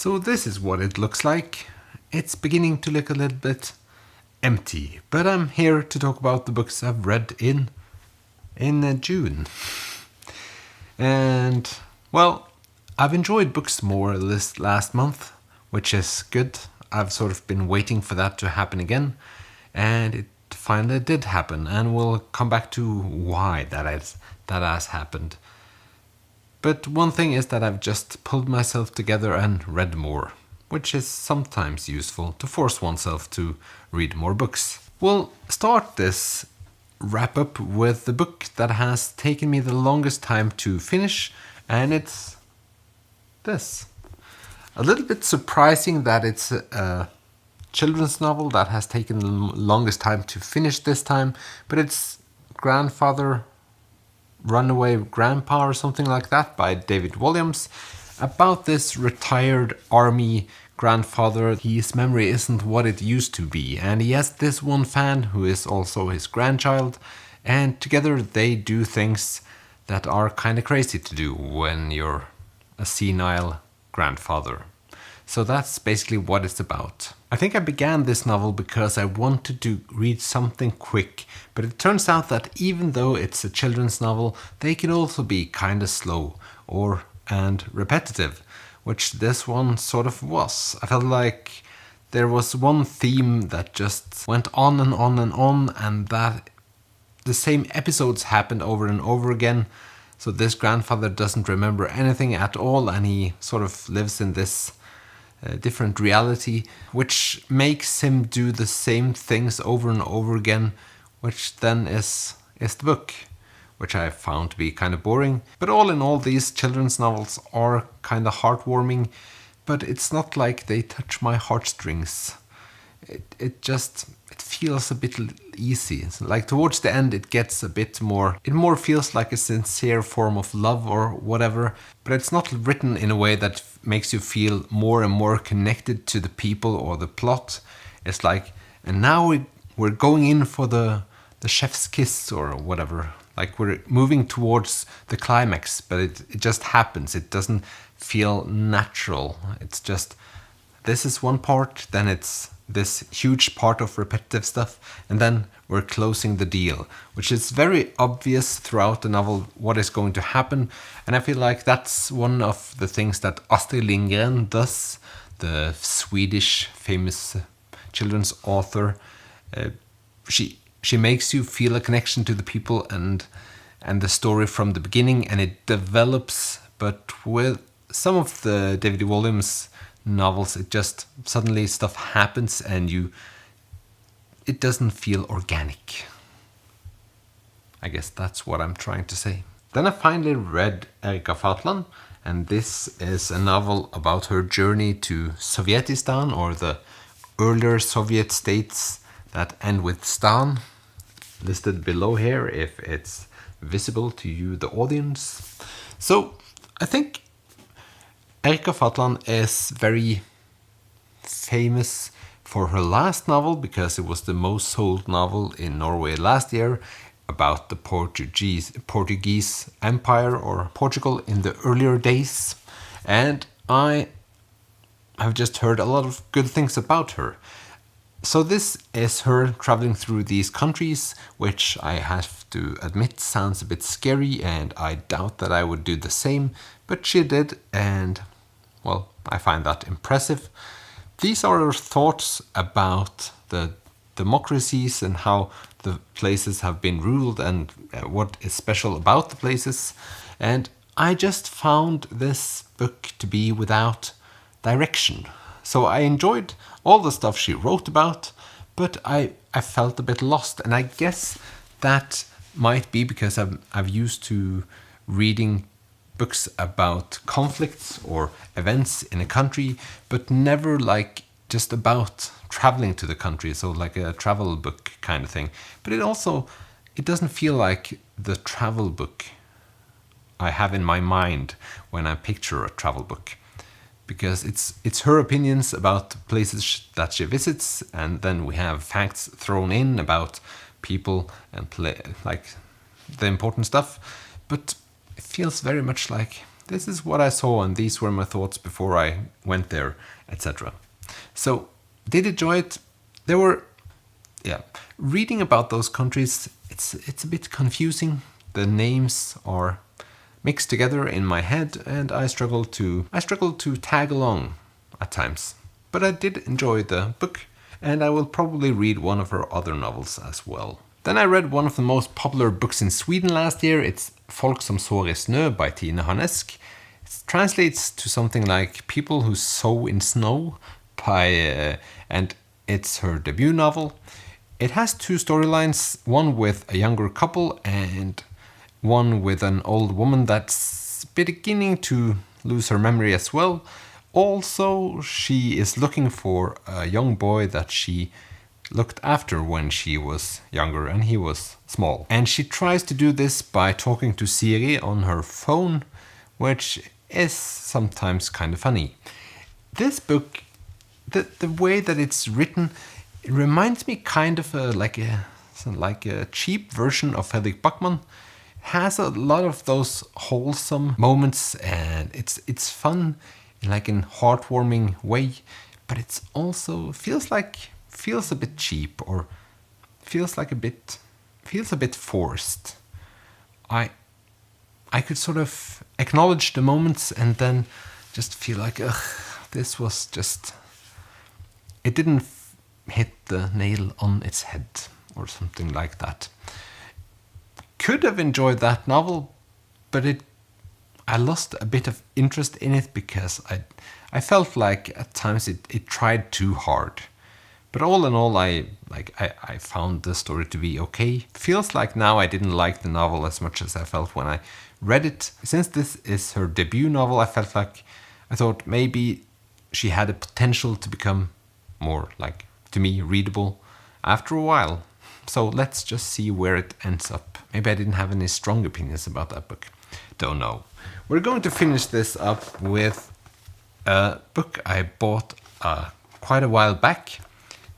So this is what it looks like. It's beginning to look a little bit empty, but I'm here to talk about the books I've read in June. And, well, I've enjoyed books more this last month, which is good. I've sort of been waiting for that to happen again, and it finally did happen, and we'll come back to why that has happened. But one thing is that I've just pulled myself together and read more, which is sometimes useful to force oneself to read more books. We'll start this wrap up with the book that has taken me the longest time to finish, and it's this. A little bit surprising that it's a children's novel that has taken the longest time to finish this time, but it's Grandfather, Runaway Grandpa or something like that by David Williams, about this retired army grandfather. His memory isn't what it used to be, and he has this one fan who is also his grandchild, and together they do things that are kind of crazy to do when you're a senile grandfather. So that's basically what it's about. I think I began this novel because I wanted to read something quick, but it turns out that even though it's a children's novel, they can also be kind of slow and repetitive, which this one sort of was. I felt like there was one theme that just went on and on and on, and that the same episodes happened over and over again. So this grandfather doesn't remember anything at all, and he sort of lives in this different reality, which makes him do the same things over and over again, which then is the book, which I found to be kind of boring. But all in all, these children's novels are kind of heartwarming, but it's not like they touch my heartstrings. It feels a bit easy. Like towards the end it gets a bit more, it more feels like a sincere form of love or whatever, but it's not written in a way that makes you feel more and more connected to the people or the plot. It's like, and now we're going in for the chef's kiss or whatever. Like we're moving towards the climax, but it just happens. It doesn't feel natural. It's just, this is one part, then it's this huge part of repetitive stuff, and then we're closing the deal, which is very obvious throughout the novel what is going to happen. And I feel like that's one of the things that Astrid Lindgren does, the Swedish famous children's author. She makes you feel a connection to the people and the story from the beginning, and it develops. But with some of the David Williams novels, it just suddenly stuff happens and it doesn't feel organic. I guess that's what I'm trying to say. Then I finally read Erika Fatland, and this is a novel about her journey to Sovietistan, or the earlier Soviet states that end with Stan, listed below here if it's visible to you, the audience. So I think Erika Fatland is very famous for her last novel because it was the most sold novel in Norway last year, about the Portuguese Empire or Portugal in the earlier days. And I have just heard a lot of good things about her. So this is her traveling through these countries, which I have to admit sounds a bit scary, and I doubt that I would do the same, but she did, and well, I find that impressive. These are her thoughts about the democracies and how the places have been ruled and what is special about the places. And I just found this book to be without direction. So I enjoyed all the stuff she wrote about, but I felt a bit lost. And I guess that might be because I'm used to reading books about conflicts or events in a country, but never like just about traveling to the country, so like a travel book kind of thing. But it doesn't feel like the travel book I have in my mind when I picture a travel book, because it's her opinions about places that she visits, and then we have facts thrown in about people and like the important stuff. But it feels very much like this is what I saw and these were my thoughts before I went there, etc. So, did enjoy it. There were, reading about those countries, it's a bit confusing. The names are mixed together in my head and I struggle to tag along at times. But I did enjoy the book and I will probably read one of her other novels as well. Then I read one of the most popular books in Sweden last year. It's Folk som sår i snö by Tina Harnesk. It translates to something like People Who Sow in Snow and it's her debut novel. It has two storylines, one with a younger couple and one with an old woman that's beginning to lose her memory as well. Also, she is looking for a young boy that she looked after when she was younger and he was small. And she tries to do this by talking to Siri on her phone, which is sometimes kind of funny. This book, the way that it's written, it reminds me kind of like a cheap version of Fredrik Backman. Has a lot of those wholesome moments and it's fun in like in heartwarming way, but it's also feels a bit cheap or feels a bit forced. I could sort of acknowledge the moments and then just feel like this was just, it didn't hit the nail on its head or something like that. Could have enjoyed that novel, but I lost a bit of interest in it because I felt like at times it tried too hard. But all in all, I found the story to be okay. Feels like now I didn't like the novel as much as I felt when I read it. Since this is her debut novel, I thought maybe she had a potential to become more, like, to me, readable after a while. So let's just see where it ends up. Maybe I didn't have any strong opinions about that book. Don't know. We're going to finish this up with a book I bought quite a while back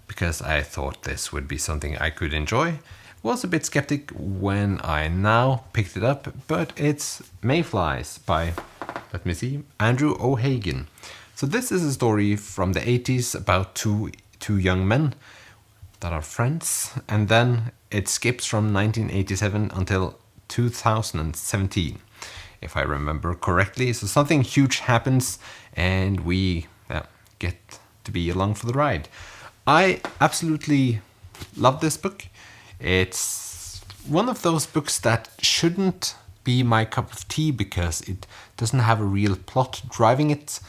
because I thought this would be something I could enjoy. Was a bit skeptic when I now picked it up, but it's Mayflies by, let me see, Andrew O'Hagan. So this is a story from the 80s about two young men that are friends, and then it skips from 1987 until 2017, if I remember correctly. So something huge happens and we get to be along for the ride. I absolutely love this book. It's one of those books that shouldn't be my cup of tea because it doesn't have a real plot driving it.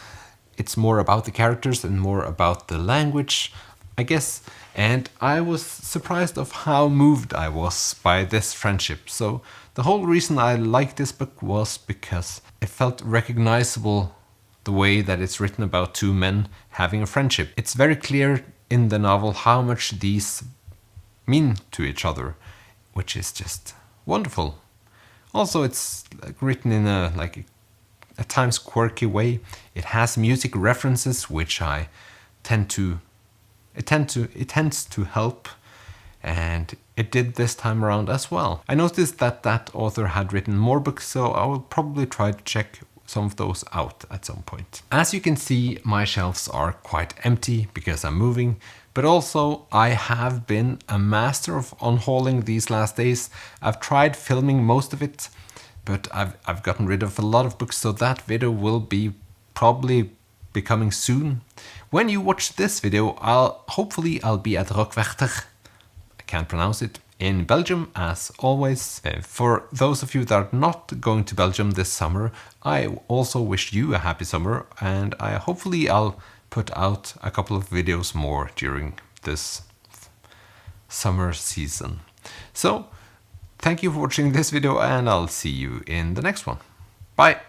It's more about the characters and more about the language, I guess. And I was surprised of how moved I was by this friendship. So the whole reason I liked this book was because it felt recognizable the way that it's written about two men having a friendship. It's very clear in the novel how much these mean to each other, which is just wonderful. Also, it's written in a at times quirky way. It has music references, which it tends to help, and it did this time around as well. I noticed that author had written more books, so I will probably try to check some of those out at some point. As you can see, my shelves are quite empty because I'm moving, but also I have been a master of unhauling these last days. I've tried filming most of it, but I've gotten rid of a lot of books, so that video will be probably becoming soon. When you watch this video, hopefully I'll be at Rock Werchter, I can't pronounce it, in Belgium as always. For those of you that are not going to Belgium this summer, I also wish you a happy summer, and hopefully I'll put out a couple of videos more during this summer season. So, thank you for watching this video and I'll see you in the next one. Bye!